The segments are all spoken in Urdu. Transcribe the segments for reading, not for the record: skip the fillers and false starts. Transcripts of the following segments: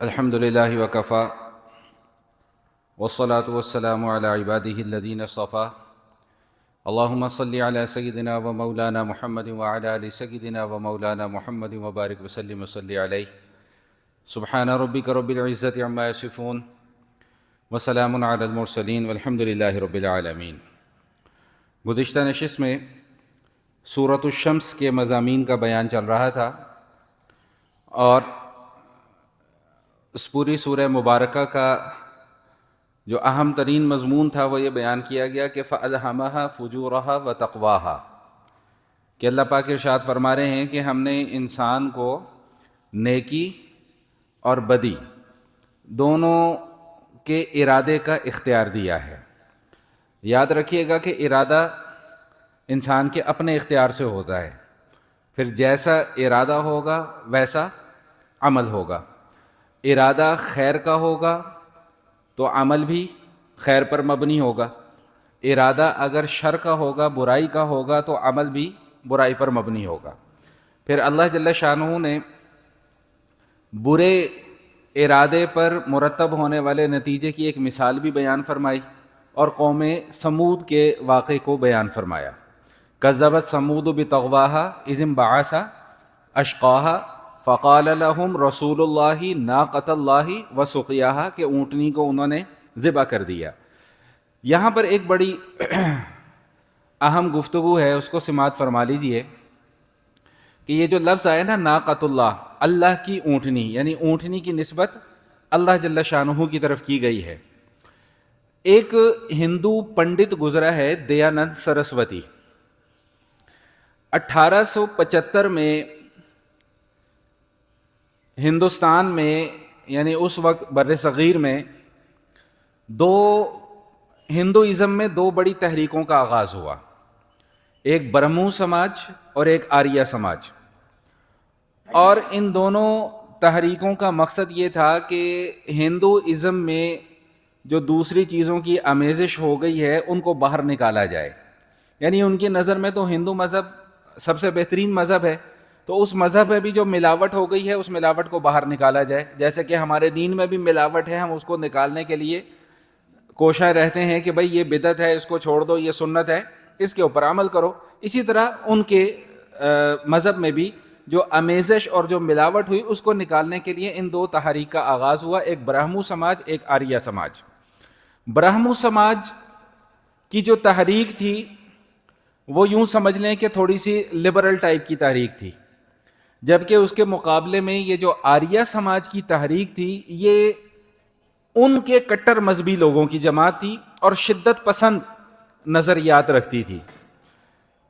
الحمدللہ وکفا والصلاة والسلام علی عبادہ الذین اصطفیٰ اللہم صلی علی سیدنا و مولانا محمد وعلی آل سیدنا و مولانا محمد وبارک وسلم وصلی علیہ سبحان ربک رب العزت عما یصفون وسلام علی المرسلین والحمدللہ رب العالمین۔ گزشتہ نشست میں سورۃ الشمس کے مضامین کا بیان چل رہا تھا اور اس پوری سورہ مبارکہ کا جو اہم ترین مضمون تھا وہ یہ بیان کیا گیا کہ فَأَلْهَمَهَا فُجُورَهَا وَتَقْوَاهَا، کہ اللہ پاک ارشاد فرما رہے ہیں کہ ہم نے انسان کو نیکی اور بدی دونوں کے ارادے کا اختیار دیا ہے۔ یاد رکھیے گا کہ ارادہ انسان کے اپنے اختیار سے ہوتا ہے، پھر جیسا ارادہ ہوگا ویسا عمل ہوگا۔ ارادہ خیر کا ہوگا تو عمل بھی خیر پر مبنی ہوگا، ارادہ اگر شر کا ہوگا، برائی کا ہوگا تو عمل بھی برائی پر مبنی ہوگا۔ پھر اللہ جل شانہ نے برے ارادے پر مرتب ہونے والے نتیجے کی ایک مثال بھی بیان فرمائی اور قوم سمود کے واقعے کو بیان فرمایا۔ کذبت سمود بطغواها اذ انبعث اشقاها فقال لهم رسول اللہ ناقۃ اللہ وسقیاها، کہ اونٹنی کو انہوں نے ذبح کر دیا۔ یہاں پر ایک بڑی اہم گفتگو ہے، اس کو سماعت فرما لیجئے کہ یہ جو لفظ آیا نا ناقۃ اللہ، اللہ کی اونٹنی، یعنی اونٹنی کی نسبت اللہ جل شانہ کی طرف کی گئی ہے۔ ایک ہندو پنڈت گزرا ہے دیانند سرسوتی، 1875 میں ہندوستان میں یعنی اس وقت بر صغیر میں ہندوازم میں دو بڑی تحریکوں کا آغاز ہوا، ایک برہمو سماج اور ایک آریہ سماج، اور ان دونوں تحریکوں کا مقصد یہ تھا کہ ہندوازم میں جو دوسری چیزوں کی آمیزش ہو گئی ہے ان کو باہر نکالا جائے، یعنی ان کی نظر میں تو ہندو مذہب سب سے بہترین مذہب ہے، تو اس مذہب میں بھی جو ملاوٹ ہو گئی ہے اس ملاوٹ کو باہر نکالا جائے۔ جیسے کہ ہمارے دین میں بھی ملاوٹ ہے، ہم اس کو نکالنے کے لیے کوشاں رہتے ہیں کہ بھئی یہ بدعت ہے، اس کو چھوڑ دو، یہ سنت ہے، اس کے اوپر عمل کرو۔ اسی طرح ان کے مذہب میں بھی جو آمیزش اور جو ملاوٹ ہوئی اس کو نکالنے کے لیے ان دو تحریک کا آغاز ہوا، ایک برہمو سماج، ایک آریہ سماج۔ برہمو سماج کی جو تحریک تھی وہ یوں سمجھ لیں کہ تھوڑی سی لبرل ٹائپ کی تحریک تھی، جبکہ اس کے مقابلے میں یہ جو آریہ سماج کی تحریک تھی یہ ان کے کٹر مذہبی لوگوں کی جماعت تھی اور شدت پسند نظریات رکھتی تھی۔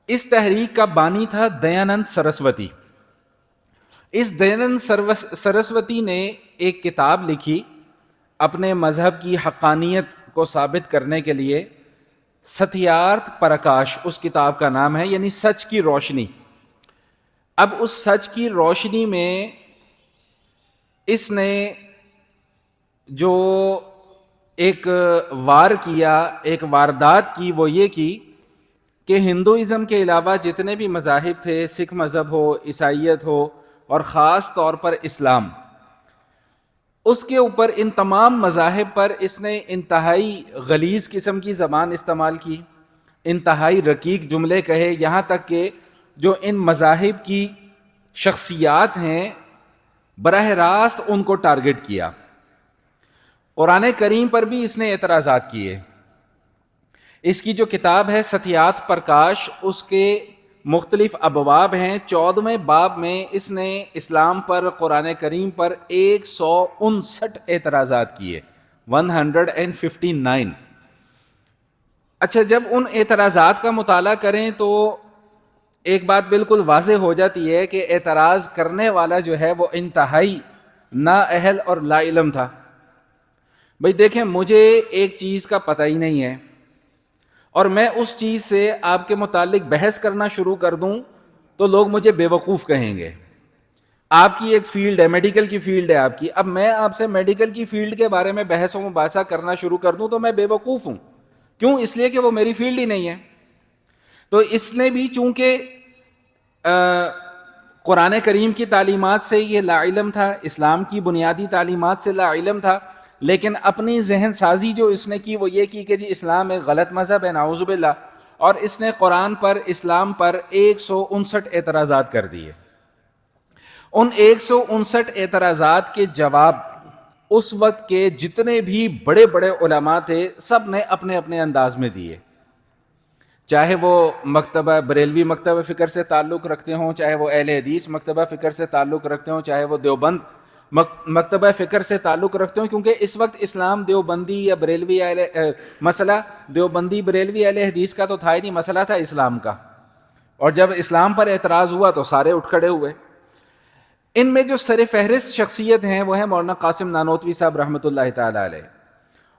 اس تحریک کا بانی تھا دیانند سرسوتی۔ اس دیانند سرسوتی نے ایک کتاب لکھی اپنے مذہب کی حقانیت کو ثابت کرنے کے لیے، ستیارتھ پرکاش اس کتاب کا نام ہے، یعنی سچ کی روشنی۔ اب اس سچ کی روشنی میں اس نے جو ایک وار کیا، ایک واردات کی، وہ یہ کی کہ ہندوازم کے علاوہ جتنے بھی مذاہب تھے، سکھ مذہب ہو، عیسائیت ہو اور خاص طور پر اسلام، اس کے اوپر ان تمام مذاہب پر اس نے انتہائی غلیظ قسم کی زبان استعمال کی، انتہائی رقیق جملے کہے، یہاں تک کہ جو ان مذاہب کی شخصیات ہیں براہ راست ان کو ٹارگٹ کیا۔ قرآن کریم پر بھی اس نے اعتراضات کیے۔ اس کی جو کتاب ہے ستیارتھ پرکاش، اس کے مختلف ابواب ہیں، 14ویں باب میں اس نے اسلام پر، قرآن کریم پر 159 اعتراضات کیے، 159۔ اچھا، جب ان اعتراضات کا مطالعہ کریں تو ایک بات بالکل واضح ہو جاتی ہے کہ اعتراض کرنے والا جو ہے وہ انتہائی نااہل اور لا علم تھا۔ بھئی دیکھیں، مجھے ایک چیز کا پتہ ہی نہیں ہے اور میں اس چیز سے آپ کے متعلق بحث کرنا شروع کر دوں تو لوگ مجھے بے وقوف کہیں گے۔ آپ کی ایک فیلڈ ہے، میڈیکل کی فیلڈ ہے آپ کی، اب میں آپ سے میڈیکل کی فیلڈ کے بارے میں بحث و مباحثہ کرنا شروع کر دوں تو میں بے وقوف ہوں۔ کیوں؟ اس لیے کہ وہ میری فیلڈ ہی نہیں ہے۔ تو اس نے بھی چونکہ قرآن کریم کی تعلیمات سے یہ لا علم تھا، اسلام کی بنیادی تعلیمات سے لا علم تھا، لیکن اپنی ذہن سازی جو اس نے کی وہ یہ کی کہ جی اسلام ایک غلط مذہب ہے، نعوذ باللہ، اور اس نے قرآن پر، اسلام پر 159 اعتراضات کر دیے۔ ان 159 اعتراضات کے جواب اس وقت کے جتنے بھی بڑے بڑے علماء تھے سب نے اپنے اپنے انداز میں دیے، چاہے وہ مکتبہ بریلوی مکتبہ فکر سے تعلق رکھتے ہوں، چاہے وہ اہل حدیث مکتبہ فکر سے تعلق رکھتے ہوں، چاہے وہ دیوبند مکتبہ فکر سے تعلق رکھتے ہوں، کیونکہ اس وقت اسلام دیوبندی یا بریلوی مسئلہ دیوبندی بریلوی اہل حدیث کا تو تھا ہی نہیں، مسئلہ تھا اسلام کا، اور جب اسلام پر اعتراض ہوا تو سارے اٹھ کھڑے ہوئے۔ ان میں جو سر فہرست شخصیت ہیں وہ ہیں مولانا قاسم نانوتوی صاحب رحمۃ اللہ تعالی علیہ۔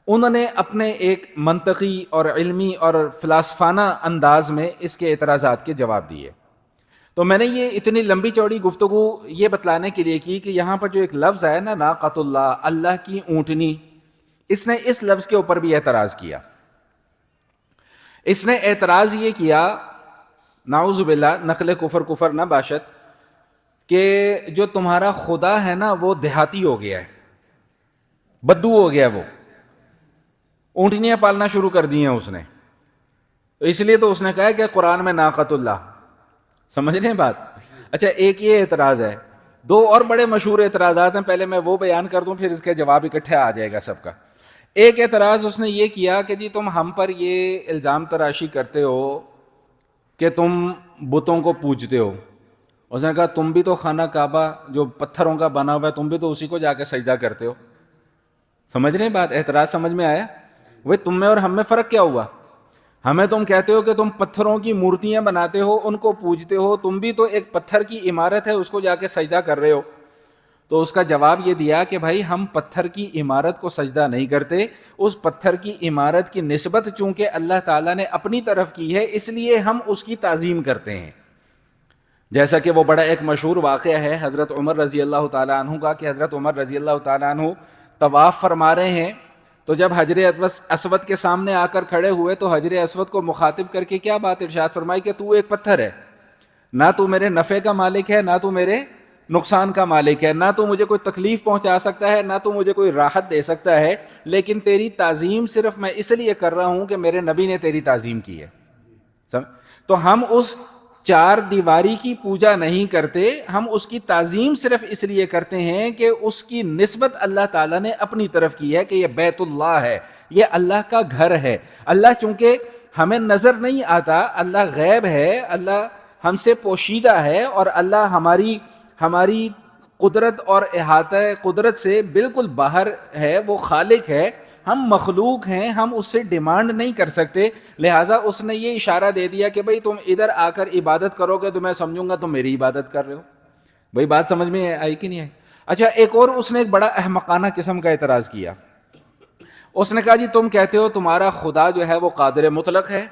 انہوں نے اپنے ایک منطقی اور علمی اور فلسفانہ انداز میں اس کے اعتراضات کے جواب دیے۔ تو میں نے یہ اتنی لمبی چوڑی گفتگو یہ بتلانے کے لیے کی کہ یہاں پر جو ایک لفظ ہے نا، ناقۃ اللہ، اللہ کی اونٹنی، اس نے اس لفظ کے اوپر بھی اعتراض کیا۔ اس نے اعتراض یہ کیا، نعوذ باللہ، نقل کفر نہ باشد، کہ جو تمہارا خدا ہے نا وہ دیہاتی ہو گیا ہے، بدو ہو گیا، وہ اونٹنیاں پالنا شروع کر دی ہیں اس نے، تو اس لیے تو اس نے کہا کہ قرآن میں ناقۃ اللہ۔ سمجھ رہے ہیں بات؟ اچھا، ایک یہ اعتراض ہے، دو اور بڑے مشہور اعتراضات ہیں، پہلے میں وہ بیان کر دوں پھر اس کے جواب اکٹھا آ جائے گا سب کا۔ ایک اعتراض اس نے یہ کیا کہ جی تم ہم پر یہ الزام تراشی کرتے ہو کہ تم بتوں کو پوجتے ہو۔ اس نے کہا تم بھی تو خانہ کعبہ جو پتھروں کا بنا ہوا ہے تم بھی تو اسی کو جا کے سجدہ کرتے ہو۔ سمجھ رہے ہیں بات؟ اعتراض سمجھ میں آیا؟ وہ تم میں اور ہم میں فرق کیا ہوا؟ ہمیں تم کہتے ہو کہ تم پتھروں کی مورتیاں بناتے ہو، ان کو پوجتے ہو، تم بھی تو ایک پتھر کی عمارت ہے اس کو جا کے سجدہ کر رہے ہو۔ تو اس کا جواب یہ دیا کہ بھائی ہم پتھر کی عمارت کو سجدہ نہیں کرتے، اس پتھر کی عمارت کی نسبت چونکہ اللہ تعالیٰ نے اپنی طرف کی ہے اس لیے ہم اس کی تعظیم کرتے ہیں۔ جیسا کہ وہ بڑا ایک مشہور واقعہ ہے حضرت عمر رضی اللہ تعالیٰ عنہ کا، کہ حضرت عمر رضی اللہ تعالیٰ عنہ طواف فرما رہے ہیں، تو جب حجر اسود کے سامنے آ کر کھڑے ہوئے تو حجر اسود کو مخاطب کر کے کیا بات ارشاد فرمائی کہ تو ایک پتھر ہے، نہ تو میرے نفع کا مالک ہے، نہ تو میرے نقصان کا مالک ہے، نہ تو مجھے کوئی تکلیف پہنچا سکتا ہے، نہ تو مجھے کوئی راحت دے سکتا ہے، لیکن تیری تعظیم صرف میں اس لیے کر رہا ہوں کہ میرے نبی نے تیری تعظیم کی ہے۔ تو ہم اس چار دیواری کی پوجا نہیں کرتے، ہم اس کی تعظیم صرف اس لیے کرتے ہیں کہ اس کی نسبت اللہ تعالیٰ نے اپنی طرف کی ہے کہ یہ بیت اللہ ہے، یہ اللہ کا گھر ہے۔ اللہ چونکہ ہمیں نظر نہیں آتا، اللہ غیب ہے، اللہ ہم سے پوشیدہ ہے، اور اللہ ہماری قدرت اور احاطہ قدرت سے بالکل باہر ہے، وہ خالق ہے، ہم مخلوق ہیں، ہم اس سے ڈیمانڈ نہیں کر سکتے، لہٰذا اس نے یہ اشارہ دے دیا کہ بھئی تم ادھر آ کر عبادت کرو گے تو میں سمجھوں گا تم میری عبادت کر رہے ہو۔ بھئی بات سمجھ میں آئی کہ نہیں آئی؟ اچھا، ایک اور اس نے ایک بڑا احمقانہ قسم کا اعتراض کیا۔ اس نے کہا جی تم کہتے ہو تمہارا خدا جو ہے وہ قادر مطلق ہے،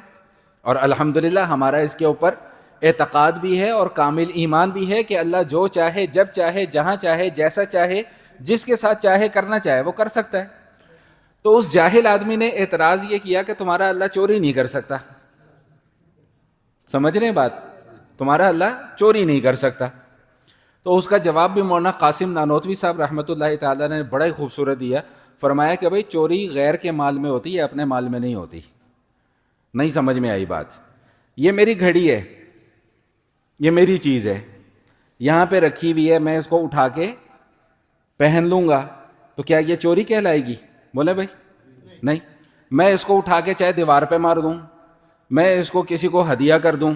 اور الحمدللہ ہمارا اس کے اوپر اعتقاد بھی ہے اور کامل ایمان بھی ہے کہ اللہ جو چاہے، جب چاہے، جہاں چاہے، جیسا چاہے، جس کے ساتھ چاہے کرنا چاہے وہ کر سکتا ہے۔ تو اس جاہل آدمی نے اعتراض یہ کیا کہ تمہارا اللہ چوری نہیں کر سکتا۔ سمجھ رہے ہیں بات؟ تمہارا اللہ چوری نہیں کر سکتا۔ تو اس کا جواب بھی مولانا قاسم نانوتوی صاحب رحمۃ اللہ تعالیٰ نے بڑا ہی خوبصورت دیا، فرمایا کہ بھئی چوری غیر کے مال میں ہوتی ہے، اپنے مال میں نہیں ہوتی۔ نہیں سمجھ میں آئی بات؟ یہ میری گھڑی ہے، یہ میری چیز ہے، یہاں پہ رکھی ہوئی ہے، میں اس کو اٹھا کے پہن لوں گا تو کیا یہ چوری کہلائے گی؟ بولے بھائی نہیں۔ میں اس کو اٹھا کے چاہے دیوار پہ مار دوں، میں اس کو کسی کو ہدیہ کر دوں،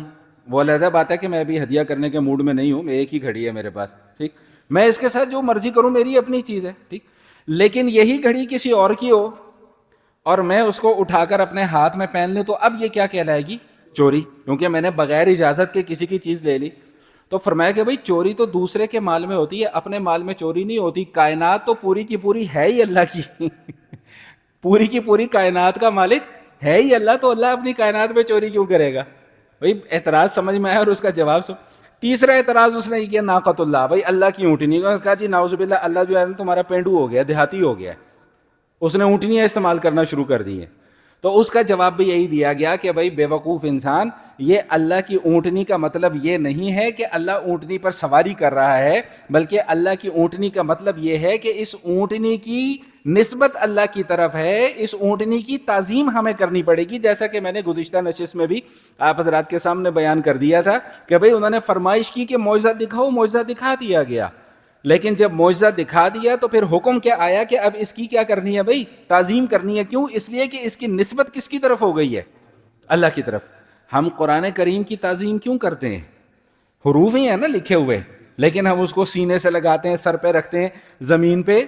وہ علیحدہ بات ہے کہ میں ابھی ہدیہ کرنے کے موڈ میں نہیں ہوں، میں ایک ہی گھڑی ہے میرے پاس، ٹھیک، میں اس کے ساتھ جو مرضی کروں، میری اپنی چیز ہے، ٹھیک، لیکن یہی گھڑی کسی اور کی ہو اور میں اس کو اٹھا کر اپنے ہاتھ میں پہن لوں تو اب یہ کیا کہلائے گی؟ چوری، کیونکہ میں نے بغیر اجازت کے کسی کی چیز لے لی۔ تو فرمایا کہ بھئی چوری تو دوسرے کے مال میں ہوتی ہے، اپنے مال میں چوری نہیں ہوتی۔ کائنات تو پوری کی پوری ہے ہی اللہ کی پوری کی پوری کائنات کا مالک ہے ہی اللہ، تو اللہ اپنی کائنات میں چوری کیوں کرے گا؟ بھئی اعتراض سمجھ میں آیا اور اس کا جواب سن۔ تیسرا اعتراض اس نے یہ کیا، ناقۃ اللہ، بھئی اللہ کی اونٹنی کا۔ کہا جی نعوذ باللہ، اللہ جو ہے تمہارا پینڈو ہو گیا، دیہاتی ہو گیا، اس نے اونٹنیاں استعمال کرنا شروع کر دی ہیں۔ تو اس کا جواب بھی یہی دیا گیا کہ بھائی بے وقوف انسان، یہ اللہ کی اونٹنی کا مطلب یہ نہیں ہے کہ اللہ اونٹنی پر سواری کر رہا ہے، بلکہ اللہ کی اونٹنی کا مطلب یہ ہے کہ اس اونٹنی کی نسبت اللہ کی طرف ہے، اس اونٹنی کی تعظیم ہمیں کرنی پڑے گی، جیسا کہ میں نے گزشتہ نشست میں بھی آپ حضرات کے سامنے بیان کر دیا تھا کہ بھائی انہوں نے فرمائش کی کہ معجزہ دکھاؤ، معجزہ دکھا دیا گیا، لیکن جب معجزہ دکھا دیا تو پھر حکم کیا آیا کہ اب اس کی کیا کرنی ہے بھائی؟ تعظیم کرنی ہے۔ کیوں؟ اس لیے کہ اس کی نسبت کس کی طرف ہو گئی ہے؟ اللہ کی طرف۔ ہم قرآن کریم کی تعظیم کیوں کرتے ہیں؟ حروف ہی ہیں نا لکھے ہوئے، لیکن ہم اس کو سینے سے لگاتے ہیں، سر پہ رکھتے ہیں، زمین پہ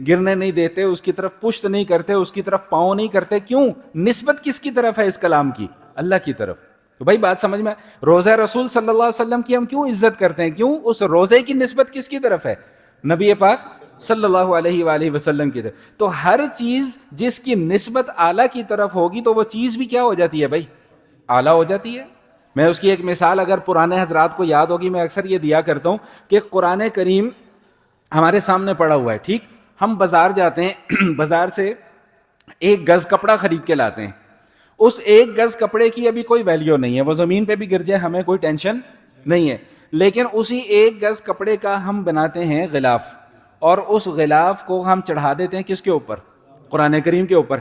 گرنے نہیں دیتے، اس کی طرف پشت نہیں کرتے، اس کی طرف پاؤں نہیں کرتے۔ کیوں؟ نسبت کس کی طرف ہے اس کلام کی؟ اللہ کی طرف۔ تو بھائی بات سمجھ میں، روزہ رسول صلی اللہ علیہ وسلم کی ہم کیوں عزت کرتے ہیں؟ کیوں؟ اس روزے کی نسبت کس کی طرف ہے؟ نبی پاک صلی اللہ علیہ وآلہ وسلم کی طرف۔ تو ہر چیز جس کی نسبت اعلیٰ کی طرف ہوگی تو وہ چیز بھی کیا ہو جاتی ہے بھائی؟ اعلیٰ ہو جاتی ہے۔ میں اس کی ایک مثال اگر پرانے حضرات کو یاد ہوگی، میں اکثر یہ دیا کرتا ہوں کہ قرآن کریم ہمارے سامنے پڑا ہوا ہے، ٹھیک؟ ہم بازار جاتے ہیں، بازار سے ایک گز کپڑا خرید کے لاتے ہیں، اس ایک گز کپڑے کی ابھی کوئی ویلیو نہیں ہے، وہ زمین پہ بھی گر جائے ہمیں کوئی ٹینشن نہیں ہے، لیکن اسی ایک گز کپڑے کا ہم بناتے ہیں غلاف، اور اس غلاف کو ہم چڑھا دیتے ہیں کس کے اوپر؟ قرآن کریم کے اوپر۔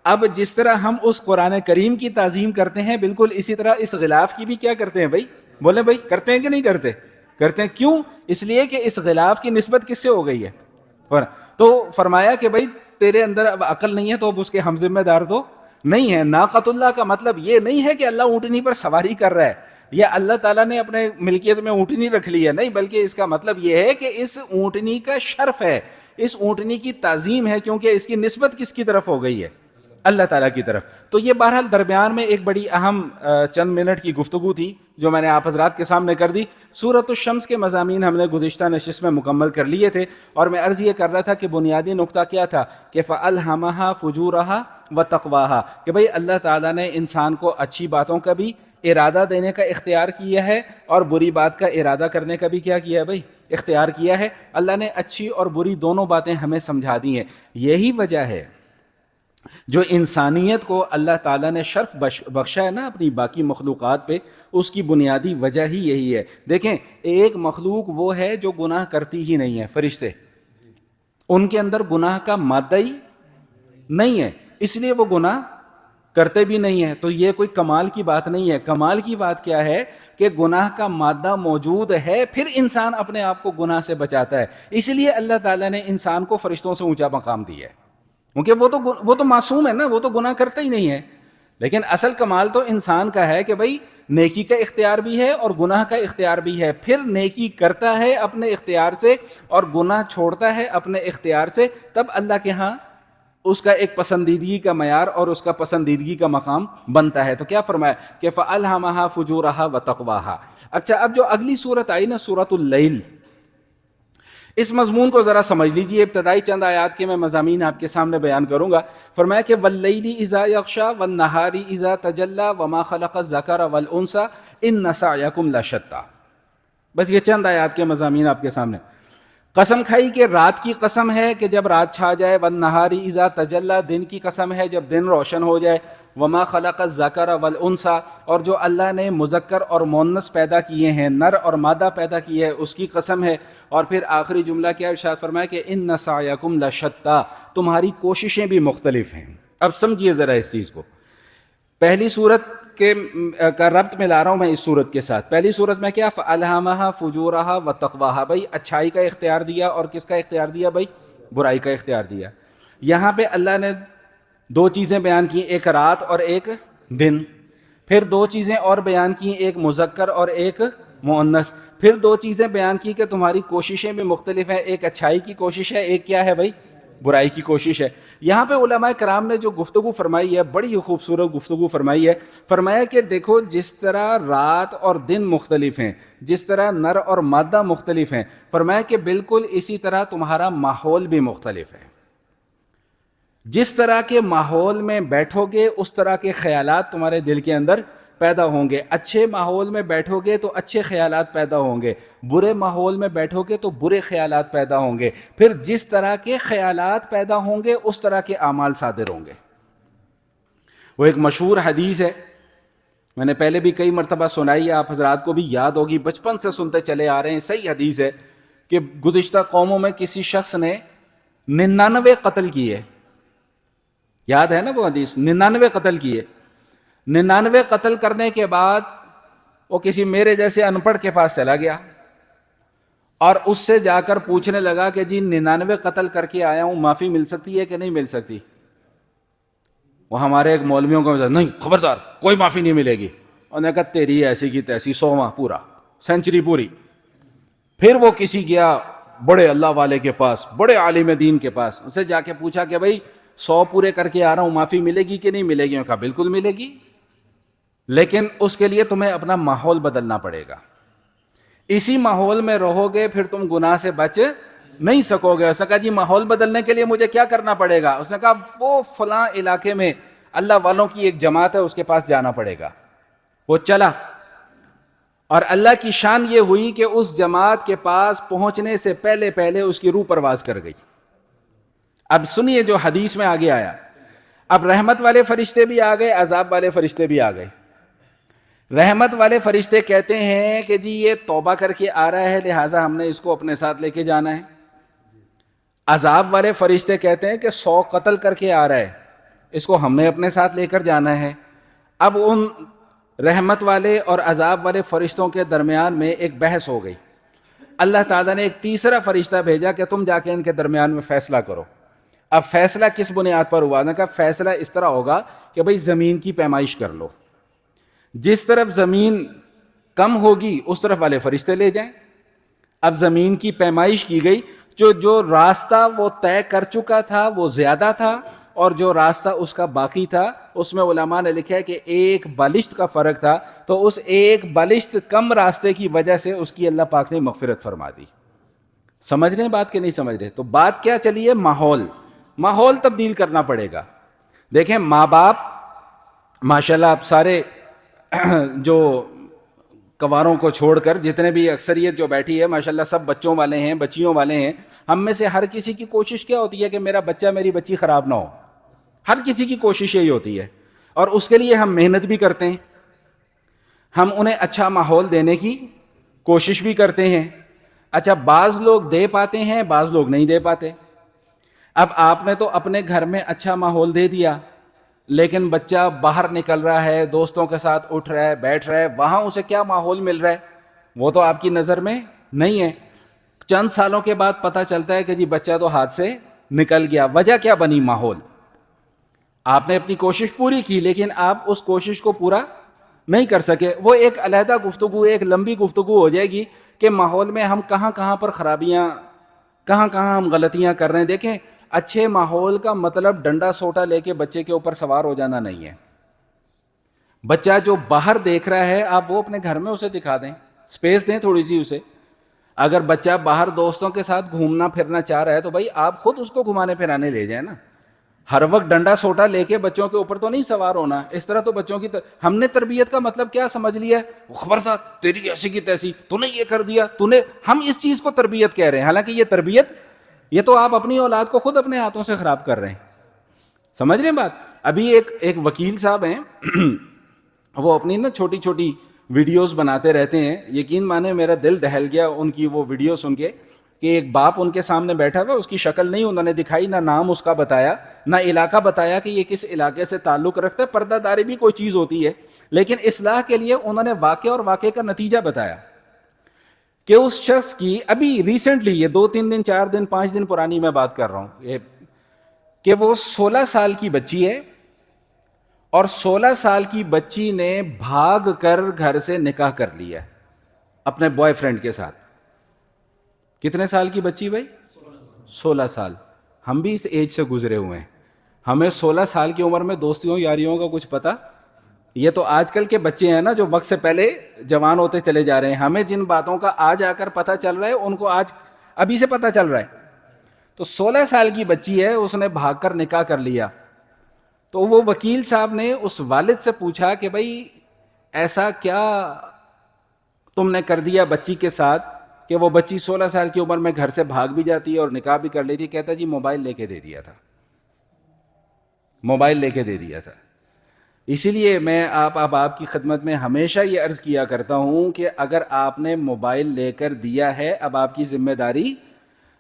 اب جس طرح ہم اس قرآن کریم کی تعظیم کرتے ہیں، بالکل اسی طرح اس غلاف کی بھی کیا کرتے ہیں بھائی؟ بولیں بھائی، کرتے ہیں کہ نہیں کرتے؟ کرتے ہیں۔ کیوں؟ اس لیے کہ اس غلاف کی نسبت کس سے ہو گئی ہے؟ تو فرمایا کہ بھائی تیرے اندر اب عقل نہیں ہے تو اب اس کے ہم ذمہ دار تو نہیں ہے۔ ناقۃ اللہ کا مطلب یہ نہیں ہے کہ اللہ اونٹنی پر سواری کر رہا ہے یا اللہ تعالیٰ نے اپنے ملکیت میں اونٹنی رکھ لی ہے، نہیں، بلکہ اس کا مطلب یہ ہے کہ اس اونٹنی کا شرف ہے، اس اونٹنی کی تعظیم ہے، کیونکہ اس کی نسبت کس کی طرف ہو گئی ہے؟ اللہ تعالیٰ کی طرف۔ تو یہ بہرحال درمیان میں ایک بڑی اہم چند منٹ کی گفتگو تھی جو میں نے آپ حضرات کے سامنے کر دی۔ سورۃ الشمس کے مضامین ہم نے گزشتہ نشست میں مکمل کر لیے تھے، اور میں عرض یہ کر رہا تھا کہ بنیادی نقطہ کیا تھا کہ فَأَلْهَمَهَا فُجُورَهَا وَتَقْوَاهَا، کہ بھئی اللہ تعالیٰ نے انسان کو اچھی باتوں کا بھی ارادہ دینے کا اختیار کیا ہے اور بری بات کا ارادہ کرنے کا بھی کیا کیا ہے بھئی؟ اختیار کیا ہے۔ اللہ نے اچھی اور بری دونوں باتیں ہمیں سمجھا دی ہیں۔ یہی وجہ ہے جو انسانیت کو اللہ تعالیٰ نے شرف بخشا ہے نا اپنی باقی مخلوقات پہ، اس کی بنیادی وجہ ہی یہی ہے۔ دیکھیں، ایک مخلوق وہ ہے جو گناہ کرتی ہی نہیں ہے، فرشتے، ان کے اندر گناہ کا مادہ ہی نہیں ہے، اس لیے وہ گناہ کرتے بھی نہیں ہیں۔ تو یہ کوئی کمال کی بات نہیں ہے۔ کمال کی بات کیا ہے کہ گناہ کا مادہ موجود ہے، پھر انسان اپنے آپ کو گناہ سے بچاتا ہے۔ اس لیے اللہ تعالیٰ نے انسان کو فرشتوں سے اونچا مقام دیا ہے، کیونکہ وہ تو معصوم ہے نا، وہ تو گناہ کرتا ہی نہیں ہے۔ لیکن اصل کمال تو انسان کا ہے کہ بھئی نیکی کا اختیار بھی ہے اور گناہ کا اختیار بھی ہے، پھر نیکی کرتا ہے اپنے اختیار سے اور گناہ چھوڑتا ہے اپنے اختیار سے، تب اللہ کے ہاں اس کا ایک پسندیدگی کا معیار اور اس کا پسندیدگی کا مقام بنتا ہے۔ تو کیا فرمایا کہ فَأَلْهَمَهَا فُجُورَهَا وَتَقْوَاهَا۔ اچھا، اب جو اگلی صورت آئی نا، سورۃ اللیل، اس مضمون کو ذرا سمجھ لیجئے۔ ابتدائی چند آیات کے میں مضامین آپ کے سامنے بیان کروں گا۔ فرمایا کہ وَاللَّيْلِ إِذَا يَغْشَى وَالنَّهَارِ إِذَا تَجَلَّى وَمَا خَلَقَ الذَّكَرَ وَالْأُنثَى إِنَّ سَعْيَكُمْ لَشَتَّى۔ بس یہ چند آیات کے مضامین آپ کے سامنے۔ قسم کھائی کہ رات کی قسم ہے کہ جب رات چھا جائے، وَالنَّهَارِ إِذَا تَجَلَّى، دن کی قسم ہے جب دن روشن ہو جائے، وَمَا خَلَقَ الذَّكَرَ وَالْأُنثَى، اور جو اللہ نے مذکر اور مؤنث پیدا کیے ہیں، نر اور مادہ پیدا کیے ہیں، اس کی قسم ہے۔ اور پھر آخری جملہ کیا ارشاد فرمایا کہ إِنَّ سَعْيَكُمْ لَشَتَّى، تمہاری کوششیں بھی مختلف ہیں۔ اب سمجھیے ذرا اس چیز کو۔ پہلی صورت کا ربط میں لا رہا ہوں میں اس صورت کے ساتھ۔ پہلی صورت میں کیا؟ فَأَلْهَمَهَا فُجُورَهَا وَتَقْوَاهَا، بھائی اچھائی کا اختیار دیا اور کس کا اختیار دیا بھائی؟ برائی کا اختیار دیا۔ یہاں پہ اللہ نے دو چیزیں بیان کی، ایک رات اور ایک دن، پھر دو چیزیں اور بیان کی، ایک مذکر اور ایک مؤنث، پھر دو چیزیں بیان کی کہ تمہاری کوششیں بھی مختلف ہیں، ایک اچھائی کی کوشش ہے، ایک کیا ہے بھائی؟ برائی کی کوشش ہے۔ یہاں پہ علماء کرام نے جو گفتگو فرمائی ہے، بڑی خوبصورت گفتگو فرمائی ہے۔ فرمایا کہ دیکھو، جس طرح رات اور دن مختلف ہیں، جس طرح نر اور مادہ مختلف ہیں، فرمایا کہ بالکل اسی طرح تمہارا ماحول بھی مختلف ہے۔ جس طرح کے ماحول میں بیٹھو گے اس طرح کے خیالات تمہارے دل کے اندر پیدا ہوں گے۔ اچھے ماحول میں بیٹھو گے تو اچھے خیالات پیدا ہوں گے، برے ماحول میں بیٹھو گے تو برے خیالات پیدا ہوں گے، پھر جس طرح کے خیالات پیدا ہوں گے اس طرح کے اعمال صادر ہوں گے۔ وہ ایک مشہور حدیث ہے، میں نے پہلے بھی کئی مرتبہ سنائی ہے، آپ حضرات کو بھی یاد ہوگی، بچپن سے سنتے چلے آ رہے ہیں، صحیح حدیث ہے کہ گزشتہ قوموں میں کسی شخص نے 99 قتل کیے، یاد ہے نا وہ حدیث، 99 قتل کیے، 99 قتل کرنے کے بعد وہ کسی میرے جیسے ان پڑھ کے پاس چلا گیا اور اس سے جا کر پوچھنے لگا کہ جی 99 قتل کر کے آیا ہوں، معافی مل سکتی ہے کہ نہیں مل سکتی؟ وہ ہمارے ایک مولویوں کو نہیں، خبردار کوئی معافی نہیں ملے گی، انہوں نے کہا تیری ایسی کی تیسی، 100واں پورا، سینچری پوری۔ پھر وہ کسی گیا بڑے اللہ والے کے پاس، بڑے عالم دین کے پاس، اسے جا کے پوچھا کہ بھائی 100 پورے کر کے آ رہا ہوں، معافی ملے گی کہ نہیں ملے گی؟ انہوں نے کہا بالکل ملے گی، لیکن اس کے لیے تمہیں اپنا ماحول بدلنا پڑے گا، اسی ماحول میں رہو گے پھر تم گناہ سے بچ نہیں سکو گے۔ اس نے کہا جی ماحول بدلنے کے لیے مجھے کیا کرنا پڑے گا؟ اس نے کہا وہ فلاں علاقے میں اللہ والوں کی ایک جماعت ہے، اس کے پاس جانا پڑے گا۔ وہ چلا، اور اللہ کی شان یہ ہوئی کہ اس جماعت کے پاس پہنچنے سے پہلے پہلے اس کی روح پرواز کر گئی۔ اب سنیے جو حدیث میں آگے آیا، اب رحمت والے فرشتے بھی آ گئے، عذاب والے فرشتے بھی آ گئے۔ رحمت والے فرشتے کہتے ہیں کہ جی یہ توبہ کر کے آ رہا ہے، لہٰذا ہم نے اس کو اپنے ساتھ لے کے جانا ہے۔ عذاب والے فرشتے کہتے ہیں کہ 100 قتل کر کے آ رہا ہے، اس کو ہم نے اپنے ساتھ لے کر جانا ہے۔ اب ان رحمت والے اور عذاب والے فرشتوں کے درمیان میں ایک بحث ہو گئی۔ اللہ تعالیٰ نے ایک تیسرا فرشتہ بھیجا کہ تم جا کے ان کے درمیان میں فیصلہ کرو۔ اب فیصلہ کس بنیاد پر ہوا؟ نے کہا فیصلہ اس طرح ہوگا کہ بھئی زمین کی پیمائش کر لو، جس طرف زمین کم ہوگی اس طرف والے فرشتے لے جائیں۔ اب زمین کی پیمائش کی گئی، جو راستہ وہ طے کر چکا تھا وہ زیادہ تھا، اور جو راستہ اس کا باقی تھا اس میں علماء نے لکھا ہے کہ ایک بالشت کا فرق تھا، تو اس ایک بالشت کم راستے کی وجہ سے اس کی اللہ پاک نے مغفرت فرما دی۔ سمجھ رہے ہیں بات کہ نہیں سمجھ رہے؟ تو بات کیا چلی ہے؟ ماحول تبدیل کرنا پڑے گا۔ دیکھیں ماں باپ ماشاءاللہ اب سارے جو کنواروں کو چھوڑ کر جتنے بھی اکثریت جو بیٹھی ہے ماشاءاللہ سب بچوں والے ہیں، بچیوں والے ہیں۔ ہم میں سے ہر کسی کی کوشش کیا ہوتی ہے کہ میرا بچہ میری بچی خراب نہ ہو، ہر کسی کی کوشش یہی ہوتی ہے، اور اس کے لیے ہم محنت بھی کرتے ہیں، ہم انہیں اچھا ماحول دینے کی کوشش بھی کرتے ہیں۔ اچھا بعض لوگ دے پاتے ہیں، بعض لوگ نہیں دے پاتے۔ اب آپ نے تو اپنے گھر میں اچھا ماحول دے دیا، لیکن بچہ باہر نکل رہا ہے، دوستوں کے ساتھ اٹھ رہا ہے، بیٹھ رہا ہے، وہاں اسے کیا ماحول مل رہا ہے وہ تو آپ کی نظر میں نہیں ہے۔ چند سالوں کے بعد پتہ چلتا ہے کہ جی بچہ تو ہاتھ سے نکل گیا۔ وجہ کیا بنی؟ ماحول۔ آپ نے اپنی کوشش پوری کی لیکن آپ اس کوشش کو پورا نہیں کر سکے۔ وہ ایک علیحدہ گفتگو، ایک لمبی گفتگو ہو جائے گی کہ ماحول میں ہم کہاں کہاں پر خرابیاں، کہاں کہاں ہم غلطیاں کر رہے ہیں۔ دیکھیں اچھے ماحول کا مطلب ڈنڈا سوٹا لے کے بچے کے اوپر سوار ہو جانا نہیں ہے۔ بچہ جو باہر دیکھ رہا ہے آپ وہ اپنے گھر میں اسے دکھا دیں، سپیس دیں تھوڑی سی اسے۔ اگر بچہ باہر دوستوں کے ساتھ گھومنا پھرنا چاہ رہا ہے تو بھائی آپ خود اس کو گھمانے پھرانے لے جائیں نا، ہر وقت ڈنڈا سوٹا لے کے بچوں کے اوپر تو نہیں سوار ہونا۔ اس طرح تو بچوں کی ہم نے تربیت کا مطلب کیا سمجھ لیا ہے؟ خبردار تیری ایسی کی تیسی، تو نے یہ کر دیا، تو نے، ہم اس چیز کو تربیت کہہ رہے ہیں، حالانکہ یہ تربیت، یہ تو آپ اپنی اولاد کو خود اپنے ہاتھوں سے خراب کر رہے ہیں۔ سمجھ رہے ہیں بات؟ ابھی ایک وکیل صاحب ہیں وہ اپنی نا چھوٹی چھوٹی ویڈیوز بناتے رہتے ہیں، یقین مانے میرا دل دہل گیا ان کی وہ ویڈیو سن کے کہ ایک باپ ان کے سامنے بیٹھا ہوا، اس کی شکل نہیں انہوں نے دکھائی، نہ نام اس کا بتایا، نہ علاقہ بتایا کہ یہ کس علاقے سے تعلق رکھتا ہے۔ پردہ داری بھی کوئی چیز ہوتی ہے، لیکن اصلاح کے لیے انہوں نے واقعہ اور واقعے کا نتیجہ بتایا کہ اس شخص کی ابھی ریسنٹلی، یہ 2-3 دن 4 دن 5 دن پرانی میں بات کر رہا ہوں، کہ وہ 16 سال کی بچی ہے اور 16 سال کی بچی نے بھاگ کر گھر سے نکاح کر لیا اپنے بوائے فرینڈ کے ساتھ۔ کتنے سال کی بچی بھائی؟ 16 سال۔ ہم بھی اس ایج سے گزرے ہوئے ہیں، ہمیں 16 سال کی عمر میں دوستیوں یاریوں کا کچھ پتہ؟ یہ تو آج کل کے بچے ہیں نا جو وقت سے پہلے جوان ہوتے چلے جا رہے ہیں۔ ہمیں جن باتوں کا آج آ کر پتہ چل رہا ہے ان کو آج ابھی سے پتہ چل رہا ہے۔ تو 16 سال کی بچی ہے، اس نے بھاگ کر نکاح کر لیا۔ تو وہ وکیل صاحب نے اس والد سے پوچھا کہ بھائی ایسا کیا تم نے کر دیا بچی کے ساتھ کہ وہ بچی 16 سال کی عمر میں گھر سے بھاگ بھی جاتی ہے اور نکاح بھی کر لیتی ہے؟ کہتا جی موبائل لے کے دے دیا تھا، موبائل لے کے دے دیا تھا۔ اسی لیے میں آپ کی خدمت میں ہمیشہ یہ عرض کیا کرتا ہوں کہ اگر آپ نے موبائل لے کر دیا ہے، اب آپ کی ذمہ داری،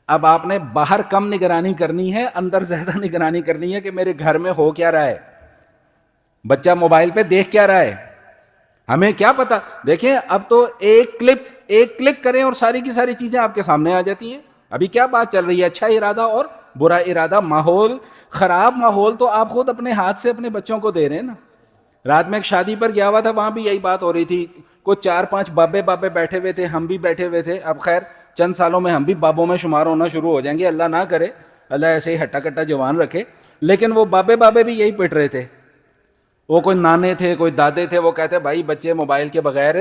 اب آپ نے باہر کم نگرانی کرنی ہے، اندر زیادہ نگرانی کرنی ہے کہ میرے گھر میں ہو کیا رہا ہے، بچہ موبائل پہ دیکھ کیا رہا ہے، ہمیں کیا پتا۔ دیکھیں اب تو ایک کلک کریں اور ساری کی ساری چیزیں آپ کے سامنے آ جاتی ہیں۔ ابھی کیا بات چل رہی ہے، اچھا ارادہ اور برا ارادہ، ماحول خراب، ماحول تو آپ خود اپنے ہاتھ سے اپنے بچوں کو دے رہے ہیں نا۔ رات میں ایک شادی پر گیا ہوا تھا، وہاں بھی یہی بات ہو رہی تھی، کچھ 4-5 بابے بیٹھے ہوئے تھے، ہم بھی بیٹھے ہوئے تھے۔ اب خیر چند سالوں میں ہم بھی بابوں میں شمار ہونا شروع ہو جائیں گے، اللہ نہ کرے، اللہ ایسے ہی ہٹا کٹا جوان رکھے، لیکن وہ بابے بھی یہی پٹ رہے تھے۔ وہ کوئی نانے تھے، کوئی دادے تھے، وہ کہتے بھائی بچے موبائل کے بغیر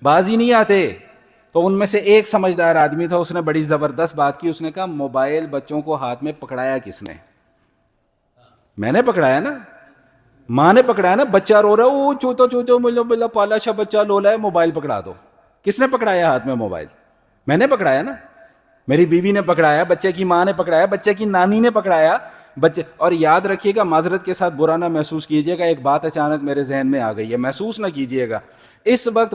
باز ہی نہیں آتے۔ تو ان میں سے ایک سمجھدار آدمی تھا، اس نے بڑی زبردست بات کی، اس نے کہا موبائل بچوں کو ہاتھ میں پکڑایا کس نے؟ میں نے پکڑایا نا، ماں نے پکڑایا نا۔ بچہ رو رہا ہے، او چوتو ملا پالا شا بچہ لولا ہے، موبائل پکڑا دو۔ کس نے پکڑایا ہاتھ میں موبائل؟ میں نے پکڑایا نا، میری بیوی نے پکڑایا، بچے کی ماں نے پکڑایا، بچے کی نانی نے پکڑایا بچے۔ اور یاد رکھیے گا، معذرت کے ساتھ برا نہ محسوس کیجیے گا، ایک بات اچانک میرے ذہن میں آ گئی ہے، محسوس نہ کیجیے گا۔ اس وقت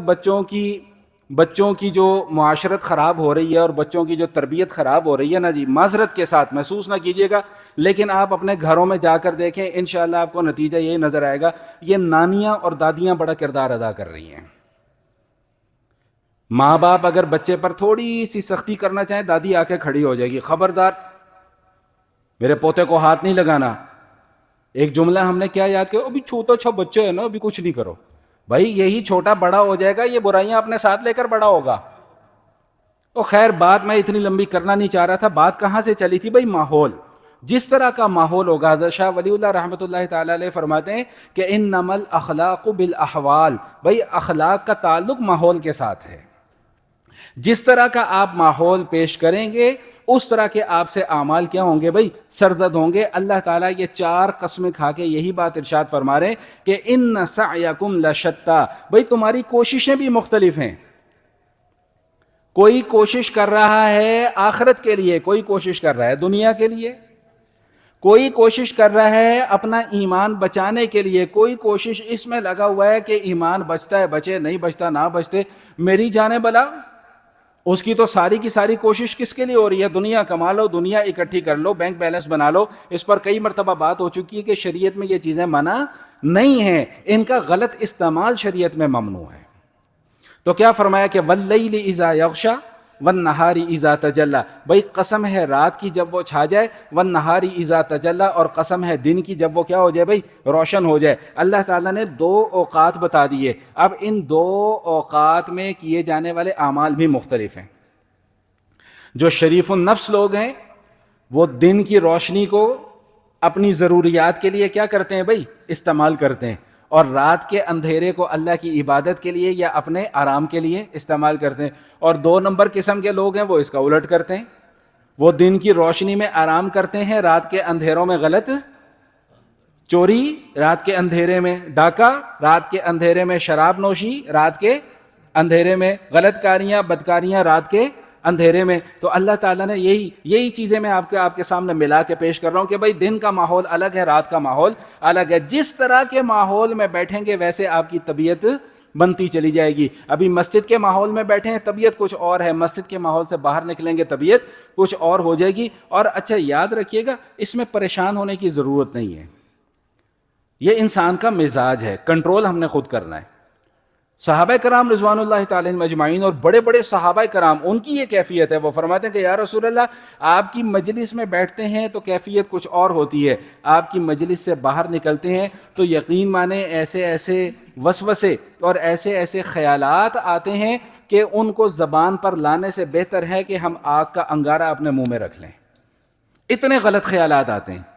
بچوں کی جو معاشرت خراب ہو رہی ہے اور بچوں کی جو تربیت خراب ہو رہی ہے نا جی، معذرت کے ساتھ محسوس نہ کیجیے گا، لیکن آپ اپنے گھروں میں جا کر دیکھیں، انشاءاللہ آپ کو نتیجہ یہی نظر آئے گا، یہ نانیاں اور دادیاں بڑا کردار ادا کر رہی ہیں۔ ماں باپ اگر بچے پر تھوڑی سی سختی کرنا چاہیں، دادی آ کے کھڑی ہو جائے گی، خبردار میرے پوتے کو ہاتھ نہیں لگانا۔ ایک جملہ ہم نے کیا یاد کیا، ابھی چھوٹا چھا بچہ ہے نا، ابھی کچھ نہیں کرو۔ بھائی یہی چھوٹا بڑا ہو جائے گا، یہ برائیاں اپنے ساتھ لے کر بڑا ہوگا۔ تو خیر بات میں اتنی لمبی کرنا نہیں چاہ رہا تھا، بات کہاں سے چلی تھی بھائی؟ ماحول، جس طرح کا ماحول ہوگا، حضرت شاہ ولی اللہ رحمۃ اللہ تعالی علیہ فرماتے ہیں کہ انما الاخلاق بالاحوال، بھائی اخلاق کا تعلق ماحول کے ساتھ ہے۔ جس طرح کا آپ ماحول پیش کریں گے، اس طرح کے آپ سے اعمال کیا ہوں گے بھائی؟ سرزد ہوں گے۔ اللہ تعالیٰ یہ 4 قسمیں کھا کے یہی بات ارشاد فرما رہے ہیں کہ ان سعیکم لشتی، بھائی تمہاری کوششیں بھی مختلف ہیں۔ کوئی کوشش کر رہا ہے آخرت کے لیے، کوئی کوشش کر رہا ہے دنیا کے لیے، کوئی کوشش کر رہا ہے اپنا ایمان بچانے کے لیے، کوئی کوشش اس میں لگا ہوا ہے کہ ایمان بچتا ہے بچے، نہیں بچتا نہ بچتے، میری جانے بلا۔ اس کی تو ساری کی ساری کوشش کس کے لیے ہو رہی ہے؟ دنیا کما لو، دنیا اکٹھی کر لو، بینک بیلنس بنا لو۔ اس پر کئی مرتبہ بات ہو چکی ہے کہ شریعت میں یہ چیزیں منع نہیں ہیں، ان کا غلط استعمال شریعت میں ممنوع ہے۔ تو کیا فرمایا کہ واللیل اذا یغشا والنہار اذا تجلی، بھائی قسم ہے رات کی جب وہ چھا جائے، والنہار اذا تجلی، اور قسم ہے دن کی جب وہ کیا ہو جائے بھائی؟ روشن ہو جائے۔ اللہ تعالیٰ نے 2 اوقات بتا دیے، اب ان 2 اوقات میں کیے جانے والے اعمال بھی مختلف ہیں۔ جو شریف النفس لوگ ہیں وہ دن کی روشنی کو اپنی ضروریات کے لیے کیا کرتے ہیں بھائی؟ استعمال کرتے ہیں، اور رات کے اندھیرے کو اللہ کی عبادت کے لیے یا اپنے آرام کے لیے استعمال کرتے ہیں۔ اور 2 نمبر قسم کے لوگ ہیں وہ اس کا الٹ کرتے ہیں، وہ دن کی روشنی میں آرام کرتے ہیں، رات کے اندھیروں میں غلط چوری، رات کے اندھیرے میں ڈاکہ، رات کے اندھیرے میں شراب نوشی، رات کے اندھیرے میں غلط کاریاں بدکاریاں، رات کے اندھیرے میں۔ تو اللہ تعالیٰ نے یہی چیزیں میں آپ کے سامنے ملا کے پیش کر رہا ہوں کہ بھائی دن کا ماحول الگ ہے، رات کا ماحول الگ ہے۔ جس طرح کے ماحول میں بیٹھیں گے ویسے آپ کی طبیعت بنتی چلی جائے گی۔ ابھی مسجد کے ماحول میں بیٹھے ہیں، طبیعت کچھ اور ہے، مسجد کے ماحول سے باہر نکلیں گے طبیعت کچھ اور ہو جائے گی۔ اور اچھا یاد رکھیے گا، اس میں پریشان ہونے کی ضرورت نہیں ہے، یہ انسان کا مزاج ہے، کنٹرول ہم نے خود کرنا ہے۔ صحابہ کرام رضوان اللہ تعالی عنہم اجمعین اور بڑے بڑے صحابہ کرام، ان کی یہ کیفیت ہے، وہ فرماتے ہیں کہ یا رسول اللہ آپ کی مجلس میں بیٹھتے ہیں تو کیفیت کچھ اور ہوتی ہے، آپ کی مجلس سے باہر نکلتے ہیں تو یقین مانیں ایسے ایسے وسوسے اور ایسے ایسے خیالات آتے ہیں کہ ان کو زبان پر لانے سے بہتر ہے کہ ہم آگ کا انگارہ اپنے منہ میں رکھ لیں، اتنے غلط خیالات آتے ہیں۔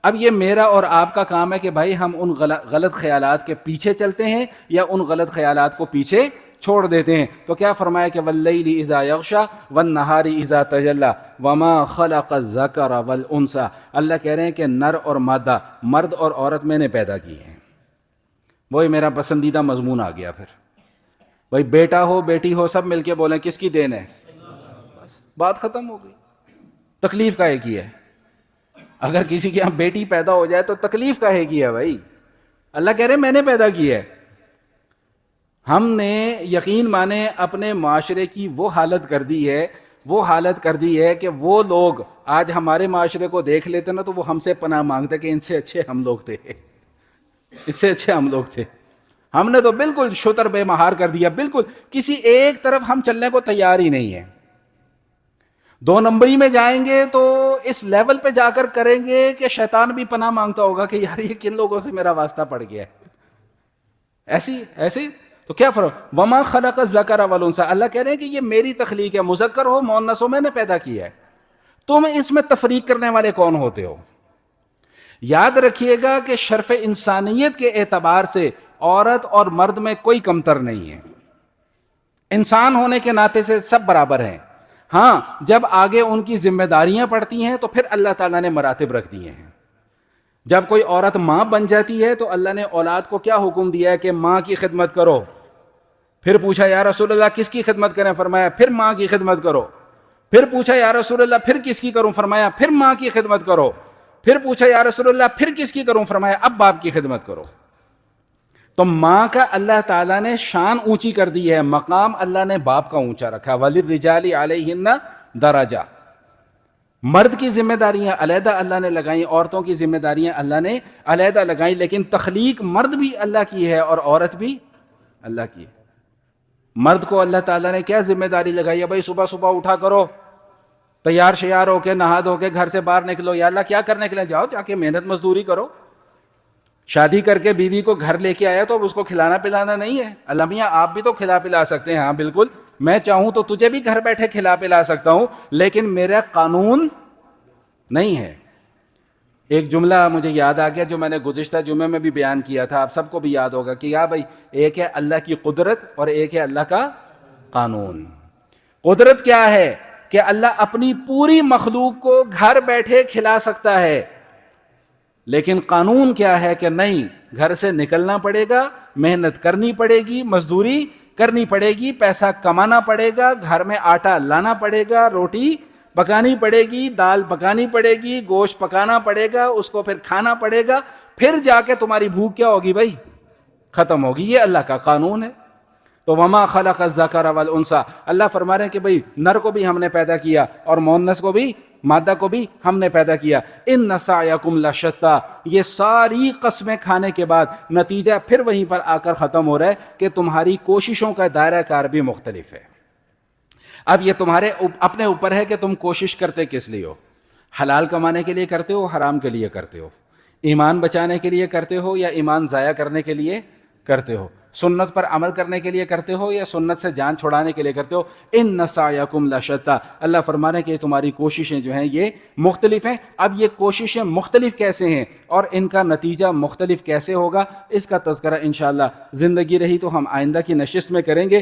اب یہ میرا اور آپ کا کام ہے کہ بھائی ہم ان غلط خیالات کے پیچھے چلتے ہیں یا ان غلط خیالات کو پیچھے چھوڑ دیتے ہیں۔ تو کیا فرمایا کہ واللیل اذا یغشا والنہار اذا تجلی وما خلق الذکر والانثی، اللہ کہہ رہے ہیں کہ نر اور مادہ، مرد اور عورت میں نے پیدا کی ہیں۔ وہی میرا پسندیدہ مضمون آ گیا پھر، بھائی بیٹا ہو بیٹی ہو سب مل کے بولیں کس کی دین ہے، بس بات ختم ہو گئی۔ تکلیف کا ایک ہی ہے، اگر کسی کے یہاں بیٹی پیدا ہو جائے تو تکلیف کا ہے کی ہے بھائی، اللہ کہہ رہے میں نے پیدا کی ہے. ہم نے یقین مانے اپنے معاشرے کی وہ حالت کر دی ہے کہ وہ لوگ آج ہمارے معاشرے کو دیکھ لیتے نا تو وہ ہم سے پناہ مانگتے کہ ان سے اچھے ہم لوگ تھے، اس سے اچھے ہم لوگ تھے. ہم نے تو بالکل شتر بے مہار کر دیا، بالکل کسی ایک طرف ہم چلنے کو تیار ہی نہیں ہے. 2 نمبری میں جائیں گے تو اس لیول پہ جا کر کریں گے کہ شیطان بھی پناہ مانگتا ہوگا کہ یار یہ کن لوگوں سے میرا واسطہ پڑ گیا ہے. ایسی تو کیا فرق. وما خلق الذکر والانثی، اللہ کہہ رہے ہیں کہ یہ میری تخلیق ہے، مذکر ہو مؤنث ہو میں نے پیدا کیا ہے. تم اس میں تفریق کرنے والے کون ہوتے ہو؟ یاد رکھیے گا کہ شرف انسانیت کے اعتبار سے عورت اور مرد میں کوئی کمتر نہیں ہے. انسان ہونے کے ناطے سے سب برابر ہیں. ہاں جب آگے ان کی ذمہ داریاں پڑتی ہیں تو پھر اللہ تعالیٰ نے مراتب رکھ دیے ہیں. جب کوئی عورت ماں بن جاتی ہے تو اللہ نے اولاد کو کیا حکم دیا ہے کہ ماں کی خدمت کرو. پھر پوچھا یا رسول اللہ کس کی خدمت کریں؟ فرمایا پھر ماں کی خدمت کرو. پھر پوچھا یا رسول اللہ پھر کس کی کروں؟ فرمایا پھر ماں کی خدمت کرو. پھر پوچھا یا رسول اللہ پھر کس کی کروں؟ فرمایا اب باپ کی خدمت کرو. تو ماں کا اللہ تعالیٰ نے شان اونچی کر دی ہے، مقام اللہ نے باپ کا اونچا رکھا. وَلِلرِّجَالِ عَلَيْهِنَّ دَرَجَةٌ. مرد کی ذمہ داریاں علیحدہ اللہ نے لگائیں، عورتوں کی ذمہ داریاں اللہ نے علیحدہ لگائیں، لیکن تخلیق مرد بھی اللہ کی ہے اور عورت بھی اللہ کی ہے. مرد کو اللہ تعالیٰ نے کیا ذمہ داری لگائی ہے؟ بھائی صبح صبح اٹھا کرو، تیار شیار ہو کے نہا دھو کے گھر سے باہر نکلو. یا اللہ کیا کرنے کے لیے؟ جاؤ جا کے محنت مزدوری کرو. شادی کر کے بیوی کو گھر لے کے آیا تو اس کو کھلانا پلانا نہیں ہے. اللہ میاں آپ بھی تو کھلا پلا سکتے ہیں. ہاں بالکل، میں چاہوں تو تجھے بھی گھر بیٹھے کھلا پلا سکتا ہوں، لیکن میرا قانون نہیں ہے. ایک جملہ مجھے یاد آ گیا جو میں نے گزشتہ جمعے میں بھی بیان کیا تھا، آپ سب کو بھی یاد ہوگا کہ یا بھائی ایک ہے اللہ کی قدرت اور ایک ہے اللہ کا قانون. قدرت کیا ہے کہ اللہ اپنی پوری مخلوق کو گھر بیٹھے کھلا سکتا ہے، لیکن قانون کیا ہے کہ نہیں، گھر سے نکلنا پڑے گا، محنت کرنی پڑے گی، مزدوری کرنی پڑے گی، پیسہ کمانا پڑے گا، گھر میں آٹا لانا پڑے گا، روٹی پکانی پڑے گی، دال پکانی پڑے گی، گوشت پکانا پڑے گا، اس کو پھر کھانا پڑے گا، پھر جا کے تمہاری بھوک کیا ہوگی بھائی؟ ختم ہوگی. یہ اللہ کا قانون ہے. تو وما خلق الذکر والانثی، اللہ فرما رہے ہیں کہ بھئی نر کو بھی ہم نے پیدا کیا اور مؤنث کو بھی، مادہ کو بھی ہم نے پیدا کیا. ان سعیکم لشتی، یہ ساری قسمیں کھانے کے بعد نتیجہ پھر وہیں پر آ کر ختم ہو رہا ہے کہ تمہاری کوششوں کا دائرہ کار بھی مختلف ہے. اب یہ تمہارے اپنے اوپر ہے کہ تم کوشش کرتے کس لیے ہو. حلال کمانے کے لیے کرتے ہو، حرام کے لیے کرتے ہو، ایمان بچانے کے لیے کرتے ہو یا ایمان ضائع کرنے کے لیے کرتے ہو، سنت پر عمل کرنے کے لیے کرتے ہو یا سنت سے جان چھڑانے کے لیے کرتے ہو. ان سعیکم لشتی، اللہ فرما رہے ہیں کہ تمہاری کوششیں جو ہیں یہ مختلف ہیں. اب یہ کوششیں مختلف کیسے ہیں اور ان کا نتیجہ مختلف کیسے ہوگا، اس کا تذکرہ انشاءاللہ زندگی رہی تو ہم آئندہ کی نشست میں کریں گے.